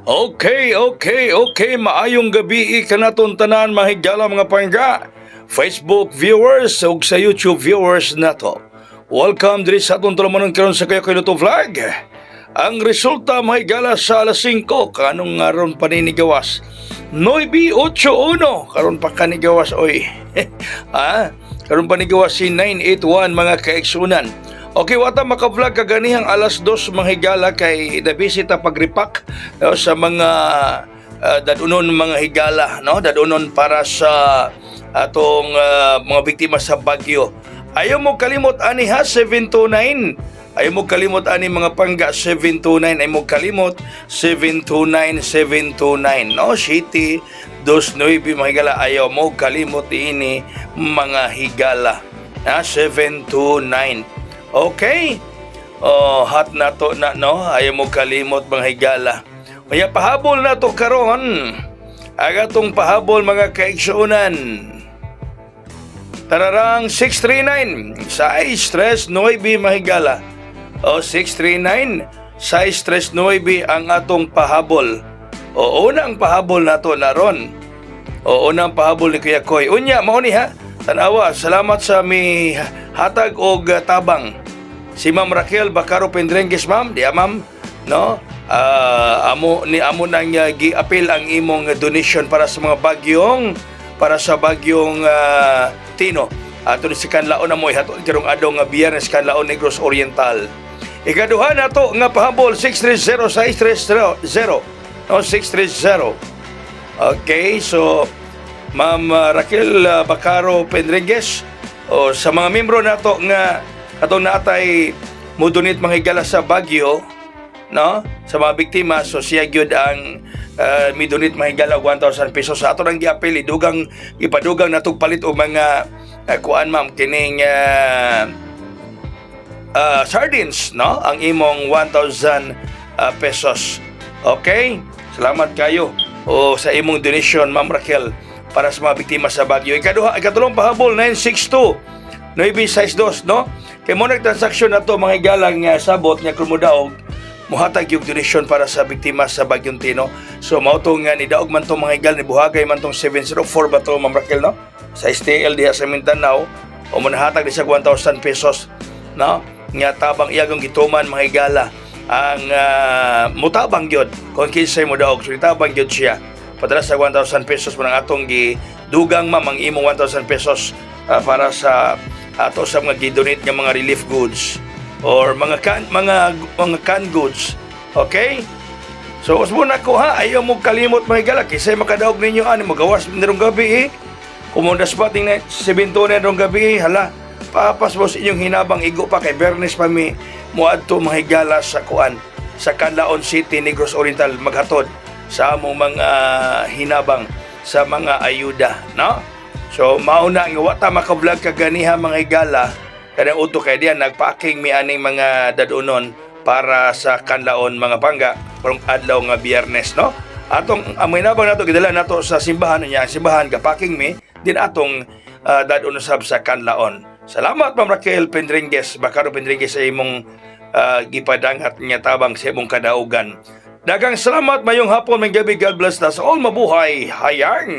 Okay. Maayong gabi kanaton tanan mahigala mga pangga. Facebook viewers ug sa YouTube viewers nato. Welcome diri sa atong tulumanon karon sa kayo to vlog. Ang resulta mahigala sa alas 5 kanong ngaron paninigawas. 981 karon pa kanigawas oy. Karon panigawas si 981 mga kaigsunan. Okay, wata maka-vlog kaganihang alas 2 mahigala kay nabisita pagripak sa mga dadunon mga higala, no? Dadunon para sa atong mga biktima sa bagyo. Ayaw mo kalimot ani ha 729. Ayaw mo kalimot ani mga pangga 729. Ayaw mo kalimot 729 no? City 29 mga higala. Ayaw mo kalimot ini mga higala. 729. Okay? Hot na to na, no? Ayaw mo kalimot mga higala. Kaya pahabol na to karon. Agatong pahabol mga kaigsuunan. Tararang 639. Size stress 9 mga higala. 639. Size stress 9 ang atong pahabol. Unang pahabol na to na ron. Unang pahabol ni Kuya Koy. Unya, mauni ha? Tanawa, salamat sa mi hatag og tabang. Si Ma'am Raquel Bacaro Pendrengues, ma'am, diya ma'am, no? Amo nang gi-appeal ang imong donation para sa mga bagyong Tino. Ato ni si Kanlaon na mo ihatod karong adlaw nga Biyernes Kanlaon Negros Oriental. Ikaduha na to nga pahabol 630. No, 630. Okay, so Ma'am Raquel Bacaro Pendrengues, sa mga membro nato nga atong natay mudunit mga higala sa Bagyo, no? Sa mga biktima, so siya gyud ang midunit mga higala 1,000 pesos. Sa ato nang giapil ipadugang natong palit og mga kuan ma'am kining sardines, no? Ang imong 1,000 pesos. Okay? Salamat kayo sa imong donation, Ma'am Raquel, para sa mga biktima sa Bagyo. Ikatulong pahabol 962 962, no? Kay mo nagtransaksyon na to mga higalang sabot nga kumudaog muhatag yung donation para sa biktima sa Bagyong Tino. So mao to nga nidaog man to mga higal ni buhagay man tong 704 ba to, Ma'am Raquel, no? Sa STL diha sa Mindanao o manahatag di sa 1,000 pesos, no? Nga tabang iyagong gituman mga higala ang mutabang gyud kung kinsay mo daog, so tabang gyud siya padala sa 1,000 pesos mo nang atong gidugang ma'am ang imong 1,000 pesos para sa ato sa mga gidonate nga mga relief goods or mga canned goods. Okay? So usbo na ko ha, ayaw mo kalimot mga higala kisay makadaog ninyo ani magawas nirong gabi kumundas pa ting 7 nirong gabi hala papas mo sa inyong hinabang igo pa kay Bernes pa mi muadto mga higala sa kuan sa Canlaon City, Negros Oriental maghatod sa among mga hinabang sa mga ayuda, no? So mauna nga wata maka-vlog kaganiha mga higala kada uto kay diyan nagpacking mi aning mga dadunon para sa Canlaon mga pangga karong adlaw nga Biyernes, no? Atong amoy nabang nato gidala nato sa simbahan niya, simbahan gapacking mi din atong dadunon sab sa Canlaon. Salamat Ma'am Raquel Pendrengues, Bacaro Pendrengues sa imong gipadanghat niya tabang sa imong kadaugan. Dagang salamat, mayong hapon, may gabi, God bless us all, mabuhay, hayang!